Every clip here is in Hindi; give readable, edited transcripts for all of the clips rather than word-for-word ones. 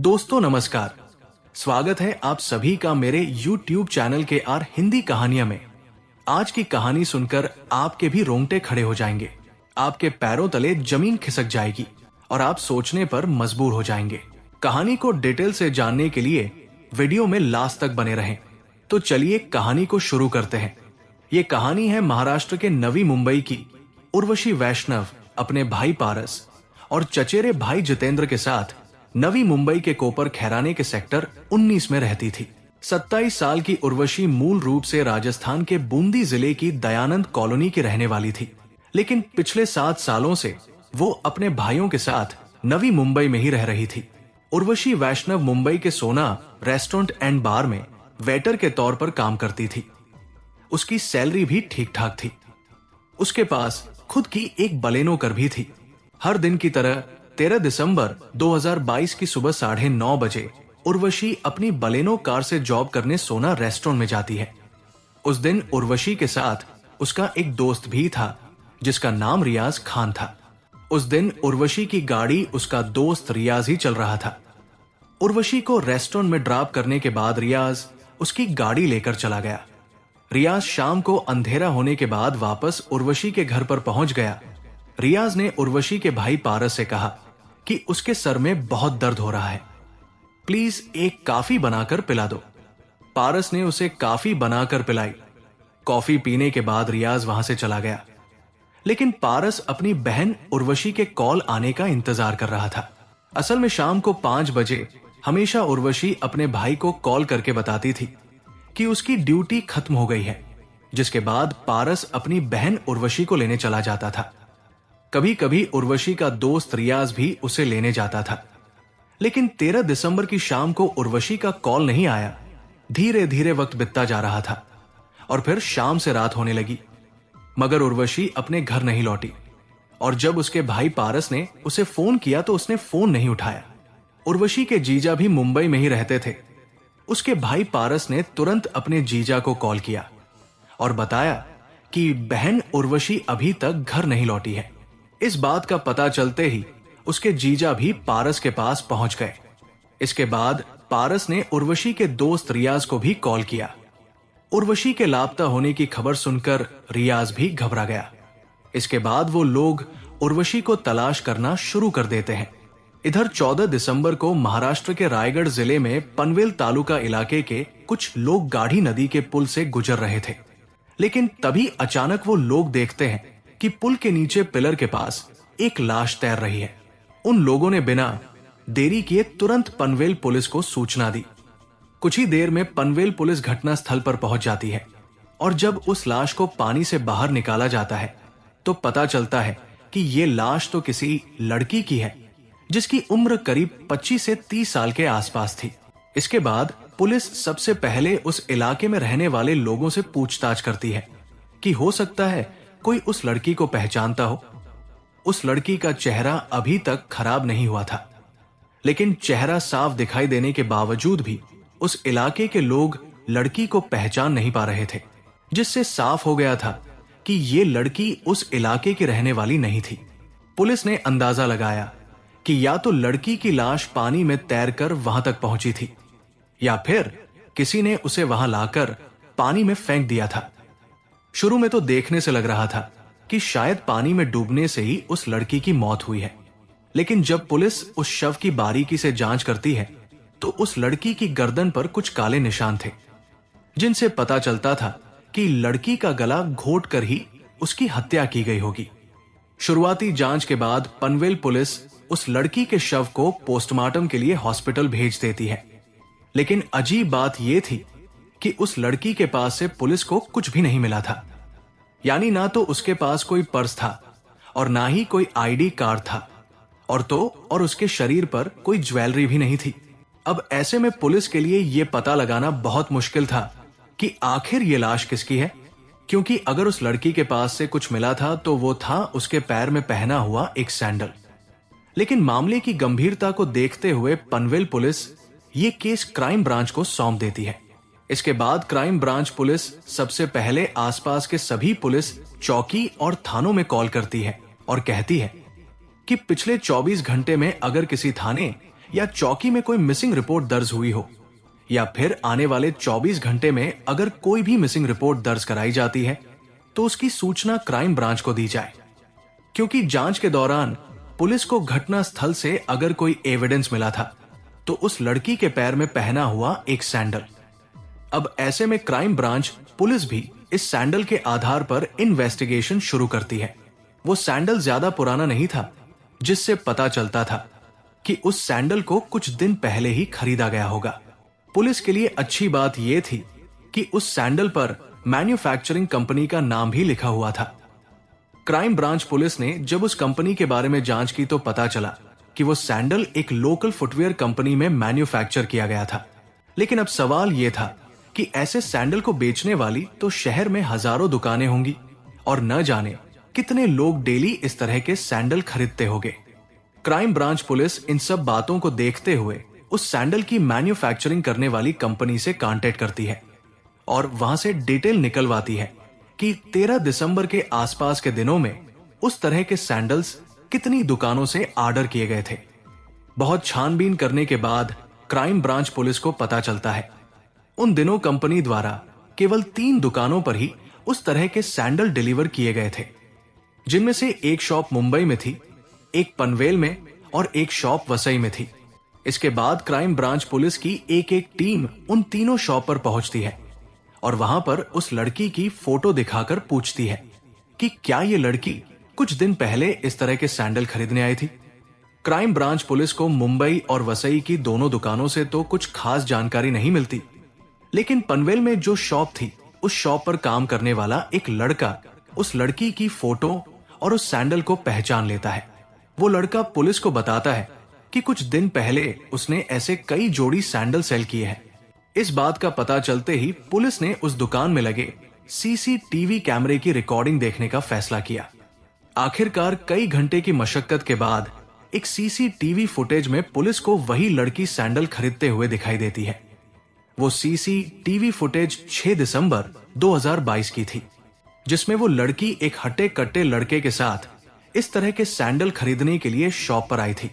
दोस्तों नमस्कार। स्वागत है आप सभी का मेरे YouTube चैनल के आर हिंदी कहानियां में। आज की कहानी सुनकर आपके भी रोंगटे खड़े हो जाएंगे, आपके पैरों तले जमीन खिसक जाएगी और आप सोचने पर मजबूर हो जाएंगे। कहानी को डिटेल से जानने के लिए वीडियो में लास्ट तक बने रहें। तो चलिए कहानी को शुरू करते हैं। ये कहानी है महाराष्ट्र के नवी मुंबई की उर्वशी वैष्णव अपने भाई पारस और चचेरे भाई जितेंद्र के साथ नवी मुंबई के कोपर खैराने के सेक्टर 19 में रहती थी। 27 साल की उर्वशी मूल रूप से राजस्थान के बूंदी जिले की दयानंद कॉलोनी की रहने वाली थी, लेकिन पिछले 7 सालों से वो अपने भाइयों के साथ नवी मुंबई में ही रह रही थी। उर्वशी वैष्णव मुंबई के सोना रेस्टोरेंट एंड बार में वेटर के तौर पर काम करती थी। उसकी सैलरी भी ठीक ठाक थी। उसके पास खुद की एक बलेनो कार भी थी। हर दिन की तरह 13 दिसंबर 2022 की सुबह 9:30 बजे उर्वशी अपनी बलेनो कार से जॉब करने सोना रेस्टोरेंट में जाती है। उस दिन उर्वशी के साथ उसका एक दोस्त भी था जिसका नाम रियाज खान था। उस दिन उर्वशी की गाड़ी उसका दोस्त रियाज ही चल रहा था। उर्वशी को रेस्टोरेंट में ड्रॉप करने के बाद रियाज उसकी गाड़ी लेकर चला गया। रियाज शाम को अंधेरा होने के बाद वापस उर्वशी के घर पर पहुंच गया। रियाज ने उर्वशी के भाई पारस से कहा कि उसके सर में बहुत दर्द हो रहा है, प्लीज एक कॉफी बनाकर पिला दो। पारस ने उसे कॉफी बनाकर पिलाई। कॉफी पीने के बाद रियाज वहां से चला गया, लेकिन पारस अपनी बहन उर्वशी के कॉल आने का इंतजार कर रहा था। असल में शाम को 5 बजे हमेशा उर्वशी अपने भाई को कॉल करके बताती थी कि उसकी ड्यूटी खत्म हो गई है, जिसके बाद पारस अपनी बहन उर्वशी को लेने चला जाता था। कभी कभी उर्वशी का दोस्त रियाज भी उसे लेने जाता था, लेकिन 13 दिसंबर की शाम को उर्वशी का कॉल नहीं आया। धीरे धीरे वक्त बीतता जा रहा था और फिर शाम से रात होने लगी, मगर उर्वशी अपने घर नहीं लौटी। और जब उसके भाई पारस ने उसे फोन किया तो उसने फोन नहीं उठाया। उर्वशी के जीजा भी मुंबई में ही रहते थे। उसके भाई पारस ने तुरंत अपने जीजा को कॉल किया और बताया कि बहन उर्वशी अभी तक घर नहीं लौटी है। इस बात का पता चलते ही उसके जीजा भी पारस के पास पहुंच गए। इसके बाद पारस ने उर्वशी के दोस्त रियाज को भी कॉल किया। उर्वशी के लापता होने की खबर सुनकर रियाज भी घबरा गया। इसके बाद वो लोग उर्वशी को तलाश करना शुरू कर देते हैं। इधर 14 दिसंबर को महाराष्ट्र के रायगढ़ जिले में पनवेल तालुका इलाके के कुछ लोग गाढ़ी नदी के पुल से गुजर रहे थे, लेकिन तभी अचानक वो लोग देखते हैं कि पुल के नीचे पिलर के पास एक लाश तैर रही है। उन लोगों ने बिना देरी किए तुरंत पनवेल पुलिस को सूचना दी। कुछ ही देर में पनवेल पुलिस घटना स्थल पर पहुंच जाती है और जब उस लाश को पानी से बाहर निकाला जाता है तो पता चलता है कि ये लाश तो किसी लड़की की है जिसकी उम्र करीब 25 से 30 साल के आसपास थी। इसके बाद पुलिस सबसे पहले उस इलाके में रहने वाले लोगों से पूछताछ करती है कि हो सकता है कोई उस लड़की को पहचानता हो। उस लड़की का चेहरा अभी तक खराब नहीं हुआ था, लेकिन चेहरा साफ दिखाई देने के बावजूद भी उस इलाके के लोग लड़की को पहचान नहीं पा रहे थे, जिससे साफ हो गया था कि ये लड़की उस इलाके की रहने वाली नहीं थी। पुलिस ने अंदाजा लगाया कि या तो लड़की की लाश पानी में तैरकर वहां तक पहुंची थी या फिर किसी ने उसे वहां लाकर पानी में फेंक दिया था। शुरू में तो देखने से लग रहा था कि शायद पानी में डूबने से ही उस लड़की की मौत हुई है, लेकिन जब पुलिस उस शव की बारीकी से जांच करती है तो उस लड़की की गर्दन पर कुछ काले निशान थे, जिनसे पता चलता था कि लड़की का गला घोट कर ही उसकी हत्या की गई होगी। शुरुआती जांच के बाद पनवेल पुलिस उस लड़की के शव को पोस्टमार्टम के लिए हॉस्पिटल भेज देती है, लेकिन अजीब बात यह थी कि उस लड़की के पास से पुलिस को कुछ भी नहीं मिला था। यानी ना तो उसके पास कोई पर्स था और ना ही कोई आईडी कार्ड था और उसके शरीर पर कोई ज्वेलरी भी नहीं थी। अब ऐसे में पुलिस के लिए यह पता लगाना बहुत मुश्किल था कि आखिर ये लाश किसकी है, क्योंकि अगर उस लड़की के पास से कुछ मिला था तो वो था उसके पैर में पहना हुआ एक सैंडल। लेकिन मामले की गंभीरता को देखते हुए पनवेल पुलिस ये केस क्राइम ब्रांच को सौंप देती है। इसके बाद क्राइम ब्रांच पुलिस सबसे पहले आसपास के सभी पुलिस चौकी और थानों में कॉल करती है और कहती है कि पिछले 24 घंटे में अगर किसी थाने या चौकी में कोई मिसिंग रिपोर्ट दर्ज हुई हो, या फिर आने वाले 24 घंटे में अगर कोई भी मिसिंग रिपोर्ट दर्ज कराई जाती है तो उसकी सूचना क्राइम ब्रांच को दी जाए, क्योंकि जांच के दौरान पुलिस को घटना स्थल से अगर कोई एविडेंस मिला था तो उस लड़की के पैर में पहना हुआ एक सैंडल। अब ऐसे में क्राइम ब्रांच पुलिस भी इस सैंडल के आधार पर इन्वेस्टिगेशन शुरू करती है। वो सैंडल ज्यादा पुराना नहीं था, जिससे पता चलता था कि उस सैंडल को कुछ दिन पहले ही खरीदा गया होगा। पुलिस के लिए अच्छी बात यह थी कि उस सैंडल पर मैन्युफैक्चरिंग कंपनी का नाम भी लिखा हुआ था। क्राइम ब्रांच पुलिस ने जब उस कंपनी के बारे में जांच की तो पता चला कि वो सैंडल एक लोकल फुटवेयर कंपनी में मैन्युफैक्चर किया गया था। लेकिन अब सवाल यह था कि ऐसे सैंडल को बेचने वाली तो शहर में हजारों दुकानें होंगी और न जाने कितने लोग डेली इस तरह के सैंडल खरीदते होंगे। क्राइम ब्रांच पुलिस इन सब बातों को देखते हुए उस सैंडल की मैन्युफैक्चरिंग करने वाली कंपनी से कांटेक्ट करती है और वहां से डिटेल निकलवाती है कि 13 दिसंबर के आसपास के दिनों में उस तरह के सैंडल्स कितनी दुकानों से ऑर्डर किए गए थे। बहुत छानबीन करने के बाद क्राइम ब्रांच पुलिस को पता चलता है उन दिनों कंपनी द्वारा केवल 3 दुकानों पर ही उस तरह के सैंडल डिलीवर किए गए थे, जिनमें से एक शॉप मुंबई में थी, एक पनवेल में और एक शॉप वसई में थी। इसके बाद क्राइम ब्रांच पुलिस की एक एक टीम उन तीनों शॉप पर पहुंचती है और वहां पर उस लड़की की फोटो दिखाकर पूछती है कि क्या ये लड़की कुछ दिन पहले इस तरह के सैंडल खरीदने आई थी। क्राइम ब्रांच पुलिस को मुंबई और वसई की दोनों दुकानों से तो कुछ खास जानकारी नहीं मिलती, लेकिन पनवेल में जो शॉप थी उस शॉप पर काम करने वाला एक लड़का उस लड़की की फोटो और उस सैंडल को पहचान लेता है। वो लड़का पुलिस को बताता है कि कुछ दिन पहले उसने ऐसे कई जोड़ी सैंडल सेल किए हैं। इस बात का पता चलते ही पुलिस ने उस दुकान में लगे सीसीटीवी कैमरे की रिकॉर्डिंग देखने का फैसला किया। आखिरकार कई घंटे की मशक्कत के बाद एक सीसीटीवी फुटेज में पुलिस को वही लड़की सैंडल खरीदते हुए दिखाई देती है। वो सीसीटीवी फुटेज 6 दिसंबर 2022 की थी, जिसमें वो लड़की एक हट्टे कट्टे लड़के के साथ इस तरह के सैंडल खरीदने के लिए शॉप पर आई थी।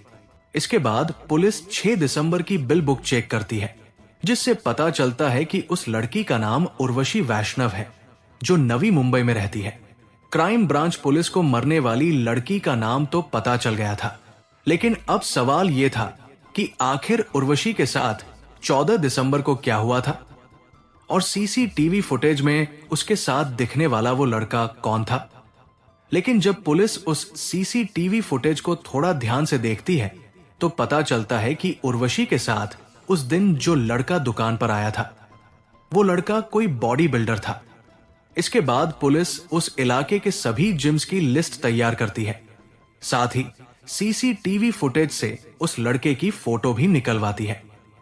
इसके बाद पुलिस 6 दिसंबर की बिल बुक चेक करती है, जिससे पता चलता है कि उस लड़की का नाम उर्वशी वैष्णव है, जो नवी मुंबई में रहती है। क्राइम ब्रांच पुलिस को मरने वाली लड़की का नाम तो पता चल गया था, लेकिन अब सवाल यह था कि आखिर उर्वशी के साथ 14 दिसंबर को क्या हुआ था और सीसीटीवी फुटेज में उसके साथ दिखने वाला वो लड़का कौन था। लेकिन जब पुलिस उस सीसीटीवी फुटेज को थोड़ा ध्यान से देखती है तो पता चलता है कि उर्वशी के साथ उस दिन जो लड़का दुकान पर आया था वो लड़का कोई बॉडी बिल्डर था। इसके बाद पुलिस उस इलाके के सभी जिम्स की लिस्ट तैयार करती है, साथ ही सीसीटीवी फुटेज से उस लड़के की फोटो भी निकलवाती है।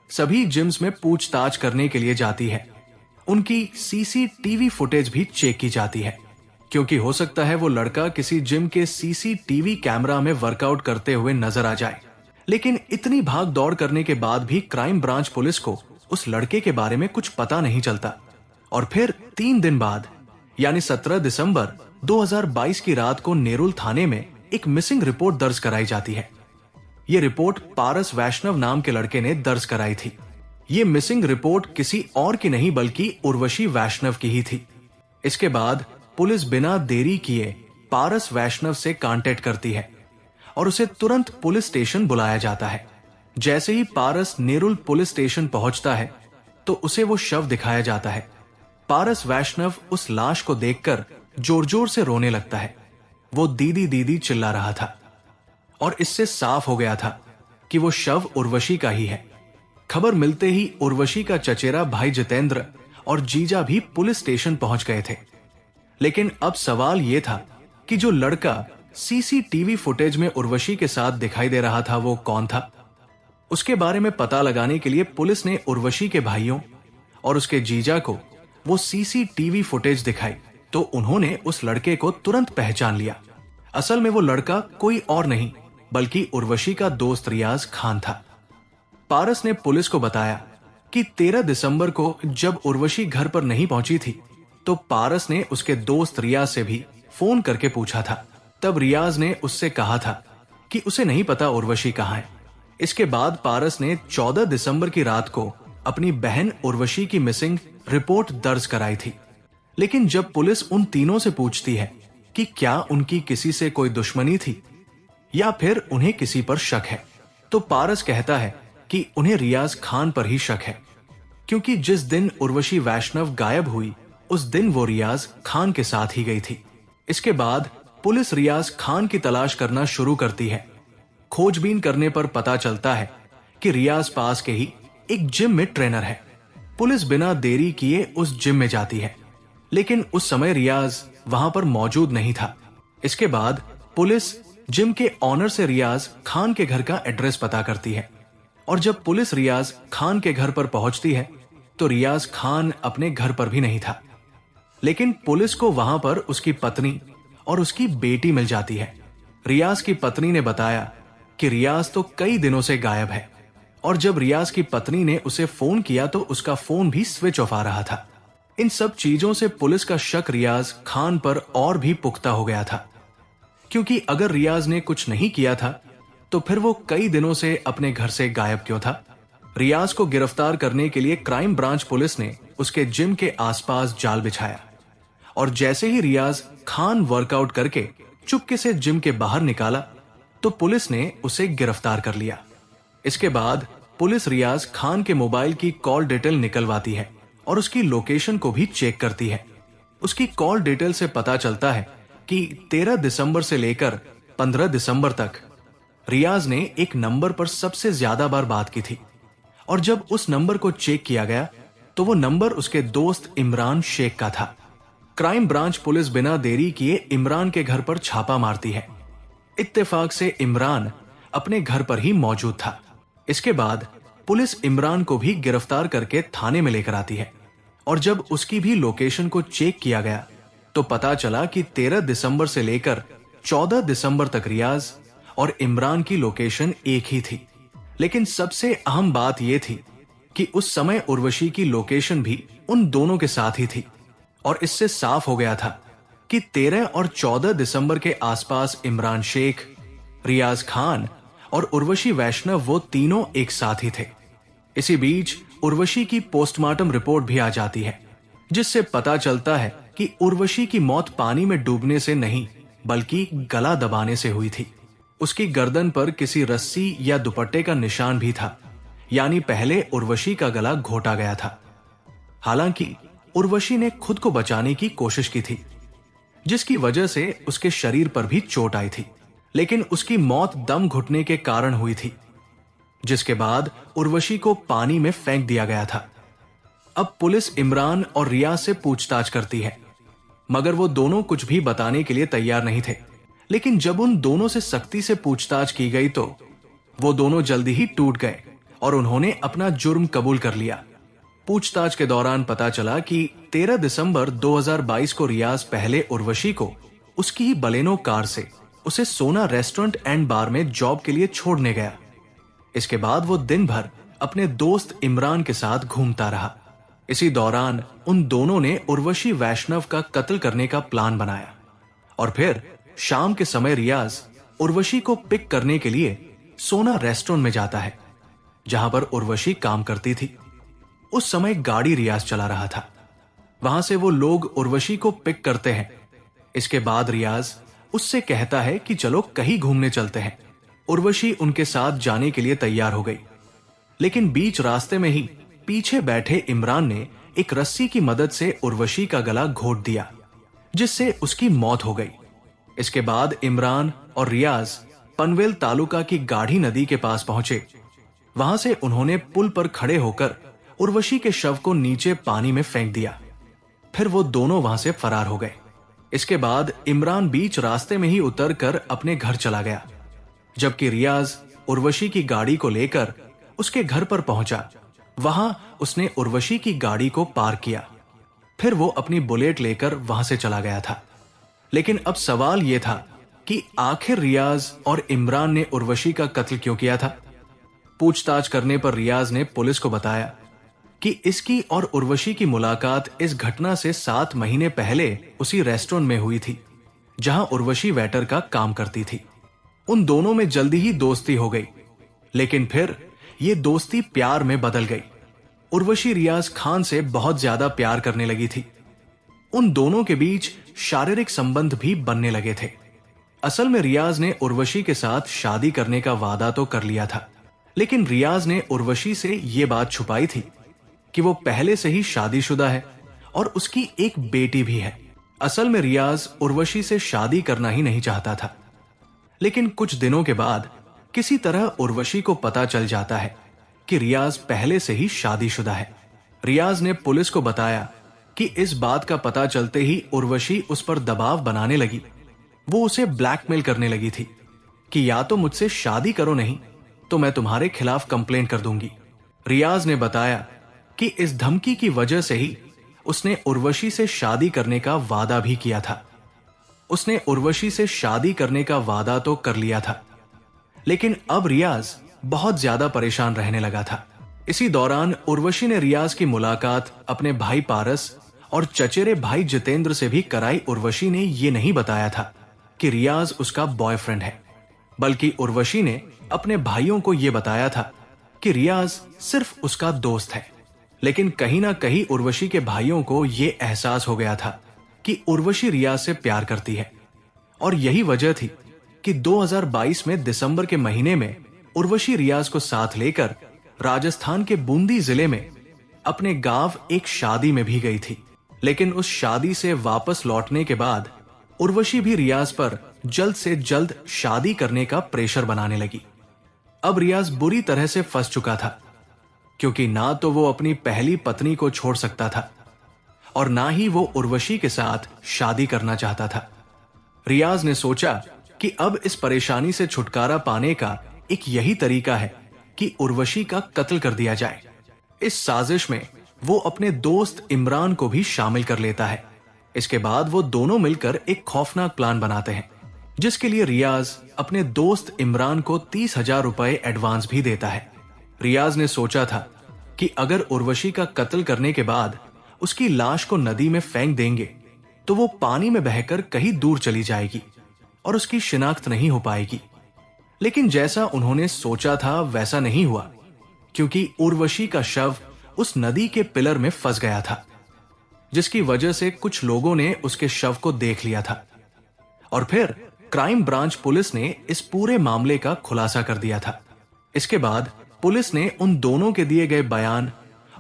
सभी जिम्स में पूछताछ करने के लिए जाती है। उनकी सीसीटीवी फुटेज भी चेक की जाती है, क्योंकि हो सकता है वो लड़का किसी जिम के सीसीटीवी कैमरा में वर्कआउट करते हुए नजर आ जाए। लेकिन इतनी भाग दौड़ करने के बाद भी क्राइम ब्रांच पुलिस को उस लड़के के बारे में कुछ पता नहीं चलता और फिर 3 दिन बाद यानी 17 दिसंबर 2022 की रात को नेरुल थाने में एक मिसिंग रिपोर्ट दर्ज कराई जाती है। ये रिपोर्ट पारस वैष्णव नाम के लड़के ने दर्ज कराई थी। ये मिसिंग रिपोर्ट किसी और की नहीं बल्कि उर्वशी वैष्णव की ही थी। इसके बाद पुलिस बिना देरी किए पारस वैष्णव से कांटेक्ट करती है और उसे तुरंत पुलिस स्टेशन बुलाया जाता है। जैसे ही पारस नेरुल पुलिस स्टेशन पहुंचता है तो उसे वो शव दिखाया जाता है। पारस वैष्णव उस लाश को देखकर जोर जोर से रोने लगता है। वो दीदी दीदी चिल्ला रहा था और इससे साफ हो गया था कि वो शव उर्वशी का ही है। खबर मिलते ही उर्वशी का चचेरा भाई जितेंद्र और जीजा भी पुलिस स्टेशन पहुंच गए थे। लेकिन अब सवाल यह था कि जो लड़का सीसीटीवी फुटेज में उर्वशी के साथ दिखाई दे रहा था वो कौन था। उसके बारे में पता लगाने के लिए पुलिस ने उर्वशी के भाइयों और उसके जीजा को वो सीसीटीवी फुटेज दिखाई तो उन्होंने उस लड़के को तुरंत पहचान लिया। असल में वो लड़का कोई और नहीं बल्कि उर्वशी का दोस्त रियाज खान था। पारस ने पुलिस को बताया कि 13 दिसंबर को जब उर्वशी घर पर नहीं पहुंची थी तो पारस ने उसके दोस्त रियाज से भी फोन करके पूछा था। तब रियाज ने उससे कहा था कि उसे नहीं पता उर्वशी कहाँ है। इसके बाद पारस ने 14 दिसंबर की रात को अपनी बहन उर्वशी की मिसिंग रिपोर्ट दर्ज कराई थी। लेकिन जब पुलिस उन तीनों से पूछती है कि क्या उनकी किसी से कोई दुश्मनी थी या फिर उन्हें किसी पर शक है, तो पारस कहता है कि उन्हें रियाज खान पर ही शक है, क्योंकि जिस दिन उर्वशी वैष्णव गायब हुई उस दिन वो रियाज खान के साथ ही गई थी। इसके बाद पुलिस रियाज खान की तलाश करना शुरू करती है। खोजबीन करने पर पता चलता है कि रियाज पास के ही एक जिम में ट्रेनर है। पुलिस बिना देरी किए उस जिम में जाती है, लेकिन उस समय रियाज वहां पर मौजूद नहीं था। इसके बाद पुलिस जिम के ऑनर से रियाज खान के घर का एड्रेस पता करती है, और जब पुलिस रियाज खान के घर पर पहुंचती है तो रियाज खान अपने घर पर भी नहीं था। लेकिन पुलिस को वहां पर उसकी पत्नी और उसकी बेटी मिल जाती है। रियाज की पत्नी ने बताया कि रियाज तो कई दिनों से गायब है, और जब रियाज की पत्नी ने उसे फोन किया तो उसका फोन भी स्विच ऑफ आ रहा था। इन सब चीजों से पुलिस का शक रियाज खान पर और भी पुख्ता हो गया था, क्योंकि अगर रियाज ने कुछ नहीं किया था तो फिर वो कई दिनों से अपने घर से गायब क्यों था। रियाज को गिरफ्तार करने के लिए क्राइम ब्रांच पुलिस ने उसके जिम के आसपास जाल बिछाया, और जैसे ही रियाज खान वर्कआउट करके चुपके से जिम के बाहर निकाला तो पुलिस ने उसे गिरफ्तार कर लिया। इसके बाद पुलिस रियाज खान के मोबाइल की कॉल डिटेल निकलवाती है और उसकी लोकेशन को भी चेक करती है। उसकी कॉल डिटेल से पता चलता है कि 13 दिसंबर से लेकर 15 दिसंबर तक रियाज ने एक नंबर पर सबसे ज्यादा बार बात की थी, और जब उस नंबर को चेक किया गया तो वो नंबर उसके दोस्त इमरान शेख का था। क्राइम ब्रांच पुलिस बिना देरी किए इमरान के घर पर छापा मारती है। इत्तेफाक से इमरान अपने घर पर ही मौजूद था। इसके बाद पुलिस इमरान को भी गिरफ्तार करके थाने में लेकर आती है, और जब उसकी भी लोकेशन को चेक किया गया तो पता चला कि 13 दिसंबर से लेकर 14 दिसंबर तक रियाज और इमरान की लोकेशन एक ही थी। लेकिन सबसे अहम बात यह थी कि उस समय उर्वशी की लोकेशन भी उन दोनों के साथ ही थी, और इससे साफ हो गया था कि 13 और 14 दिसंबर के आसपास इमरान शेख, रियाज खान और उर्वशी वैष्णव वो तीनों एक साथ ही थे। इसी बीच उर्वशी की पोस्टमार्टम रिपोर्ट भी आ जाती है, जिससे पता चलता है कि उर्वशी की मौत पानी में डूबने से नहीं बल्कि गला दबाने से हुई थी। उसकी गर्दन पर किसी रस्सी या दुपट्टे का निशान भी था, यानी पहले उर्वशी का गला घोटा गया था। हालांकि उर्वशी ने खुद को बचाने की कोशिश की थी, जिसकी वजह से उसके शरीर पर भी चोट आई थी, लेकिन उसकी मौत दम घुटने के कारण हुई थी, जिसके बाद उर्वशी को पानी में फेंक दिया गया था। अब पुलिस इमरान और रियाज से पूछताछ करती है, मगर वो दोनों कुछ भी बताने के लिए तैयार नहीं थे। लेकिन जब उन दोनों से सख्ती से पूछताछ की गई तो वो दोनों जल्दी ही टूट गए और उन्होंने अपना जुर्म कबूल कर लिया। पूछताछ के दौरान पता चला कि 13 दिसंबर 2022 को रियाज पहले उर्वशी को उसकी ही बलेनो कार से उसे सोना रेस्टोरेंट एंड बार में जॉब के लिए छोड़ने गया। इसके बाद वो दिन भर अपने दोस्त इमरान के साथ घूमता रहा। इसी दौरान उन दोनों ने उर्वशी वैष्णव का कत्ल करने का प्लान बनाया, और फिर शाम के समय रियाज उर्वशी को पिक करने के लिए सोना रेस्टोरेंट में जाता है, जहां पर उर्वशी काम करती थी। उस समय गाड़ी रियाज चला रहा था। वहां से वो लोग उर्वशी को पिक करते हैं। इसके बाद रियाज उससे कहता है कि चलो कहीं घूमने चलते हैं। उर्वशी उनके साथ जाने के लिए तैयार हो गई, लेकिन बीच रास्ते में ही पीछे बैठे इमरान ने एक रस्सी की मदद से उर्वशी का गला घोट दिया, जिससे उसकी मौत हो गई। इसके बाद इमरान और रियाज पनवेल तालुका की गाढ़ी नदी के पास पहुंचे। वहां से उन्होंने पुल पर खड़े होकर उर्वशी के शव को नीचे पानी में फेंक दिया। फिर वो दोनों वहां से फरार हो गए। इसके बाद इमरान बीच रास्ते में ही उतरकर अपने घर चला गया, जबकि रियाज उर्वशी की गाड़ी को लेकर उसके घर पर पहुंचा। वहां उसने उर्वशी की गाड़ी को पार्क किया। फिर वो अपनी बुलेट लेकर वहां से चला गया था। लेकिन अब सवाल यह था कि आखिर रियाज और इमरान ने उर्वशी का कत्ल क्यों किया था। पूछताछ करने पर रियाज ने पुलिस को बताया कि इसकी और उर्वशी की मुलाकात इस घटना से 7 महीने पहले उसी रेस्टोरेंट में हुई थी, जहां उर्वशी वेटर का काम करती थी। उन दोनों में जल्दी ही दोस्ती हो गई, लेकिन फिर ये दोस्ती प्यार में बदल गई। उर्वशी रियाज खान से बहुत ज्यादा प्यार करने लगी थी। उन दोनों के बीच शारीरिक संबंध भी बनने लगे थे। असल में रियाज ने उर्वशी के साथ शादी करने का वादा तो कर लिया था, लेकिन रियाज ने उर्वशी से यह बात छुपाई थी कि वो पहले से ही शादीशुदा है और उसकी एक बेटी भी है। असल में रियाज उर्वशी से शादी करना ही नहीं चाहता था, लेकिन कुछ दिनों के बाद किसी तरह उर्वशी को पता चल जाता है कि रियाज पहले से ही शादीशुदा है। रियाज ने पुलिस को बताया कि इस बात का पता चलते ही उर्वशी उस पर दबाव बनाने लगी। वो उसे ब्लैकमेल करने लगी थी कि या तो मुझसे शादी करो, नहीं तो मैं तुम्हारे खिलाफ कंप्लेंट कर दूंगी। रियाज ने बताया कि इस धमकी की वजह से ही उसने उर्वशी से शादी करने का वादा भी किया था। उसने उर्वशी से शादी करने का वादा तो कर लिया था, लेकिन अब रियाज बहुत ज्यादा परेशान रहने लगा था। इसी दौरान उर्वशी ने रियाज की मुलाकात अपने भाई पारस और चचेरे भाई जितेंद्र से भी कराई। उर्वशी ने यह नहीं बताया था कि रियाज उसका बॉयफ्रेंड है, बल्कि उर्वशी ने अपने भाइयों को यह बताया था कि रियाज सिर्फ उसका दोस्त है। लेकिन कहीं ना कहीं उर्वशी के भाइयों को यह एहसास हो गया था कि उर्वशी रियाज से प्यार करती है, और यही वजह थी कि 2022 में दिसंबर के महीने में उर्वशी रियाज को साथ लेकर राजस्थान के बूंदी जिले में अपने गांव एक शादी में भी गई थी। लेकिन उस शादी से वापस लौटने के बाद उर्वशी भी रियाज पर जल्द से जल्द शादी करने का प्रेशर बनाने लगी। अब रियाज बुरी तरह से फंस चुका था, क्योंकि ना तो वो अपनी पहली पत्नी को छोड़ सकता था और ना ही वो उर्वशी के साथ शादी करना चाहता था। रियाज ने सोचा कि अब इस परेशानी से छुटकारा पाने का एक यही तरीका है कि उर्वशी का कत्ल कर दिया जाए। इस साजिश में वो अपने दोस्त इमरान को भी शामिल कर लेता है। इसके बाद वो दोनों मिलकर एक खौफनाक प्लान बनाते हैं, जिसके लिए रियाज अपने दोस्त इमरान को 30,000 रुपए एडवांस भी देता है। रियाज ने सोचा था कि अगर उर्वशी का कत्ल करने के बाद उसकी लाश को नदी में फेंक देंगे तो वो पानी में बहकर कहीं दूर चली जाएगी और उसकी शिनाख्त नहीं हो पाएगी। लेकिन जैसा उन्होंने सोचा था वैसा नहीं हुआ, क्योंकि उर्वशी का शव उस नदी के पिलर में फंस गया था, जिसकी वजह से कुछ लोगों ने उसके शव को देख लिया था। और फिर क्राइम ब्रांच पुलिस ने इस पूरे मामले का खुलासा कर दिया था। इसके बाद पुलिस ने उन दोनों के दिए गए बयान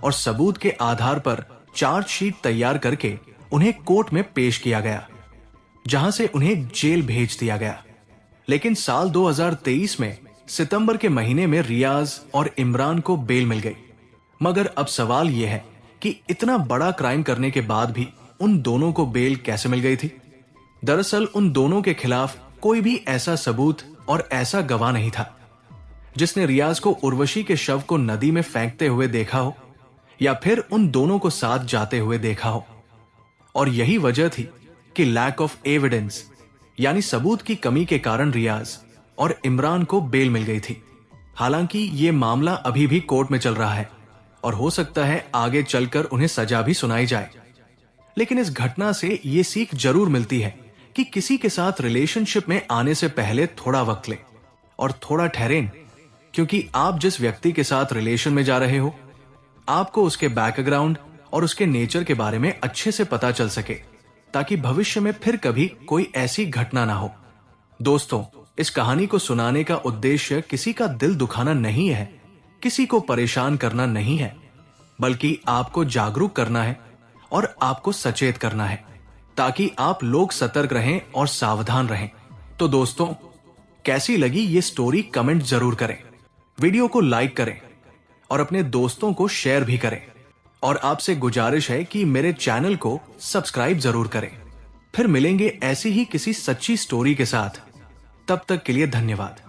और सबूत के आधार पर चार्जशीट तैयार करके उन्हें कोर्ट में पेश किया गया, जहां से उन्हें जेल भेज दिया गया। लेकिन साल 2023 में सितंबर के महीने में रियाज और इमरान को बेल मिल गई। मगर अब सवाल यह है कि इतना बड़ा क्राइम करने के बाद भी उन दोनों को बेल कैसे मिल गई थी? दरअसल उन दोनों के खिलाफ कोई भी ऐसा सबूत और ऐसा गवाह नहीं था जिसने रियाज को उर्वशी के शव को नदी में फेंकते हुए देखा हो या फिर उन दोनों को साथ जाते हुए देखा हो। और यही वजह थी कि लैक ऑफ एविडेंस यानी सबूत की कमी के कारण रियाज और इमरान को बेल मिल गई थी। हालांकि ये मामला अभी भी कोर्ट में चल रहा है और हो सकता है आगे चलकर उन्हें सजा भी सुनाई जाए। लेकिन इस घटना से ये सीख जरूर मिलती है कि किसी के साथ रिलेशनशिप में आने से पहले थोड़ा वक्त लें और थोड़ा ठहरें, क्योंकि आप जिस व्यक्ति के साथ रिलेशन में जा रहे हो आपको उसके बैकग्राउंड और उसके नेचर के बारे में अच्छे से पता चल सके, ताकि भविष्य में फिर कभी कोई ऐसी घटना ना हो। दोस्तों, इस कहानी को सुनाने का उद्देश्य किसी का दिल दुखाना नहीं है, किसी को परेशान करना नहीं है, बल्कि आपको जागरूक करना है और आपको सचेत करना है, ताकि आप लोग सतर्क रहें और सावधान रहें। तो दोस्तों, कैसी लगी ये स्टोरी कमेंट जरूर करें, वीडियो को लाइक करें और अपने दोस्तों को शेयर भी करें। और आपसे गुजारिश है कि मेरे चैनल को सब्सक्राइब जरूर करें। फिर मिलेंगे ऐसी ही किसी सच्ची स्टोरी के साथ। तब तक के लिए धन्यवाद।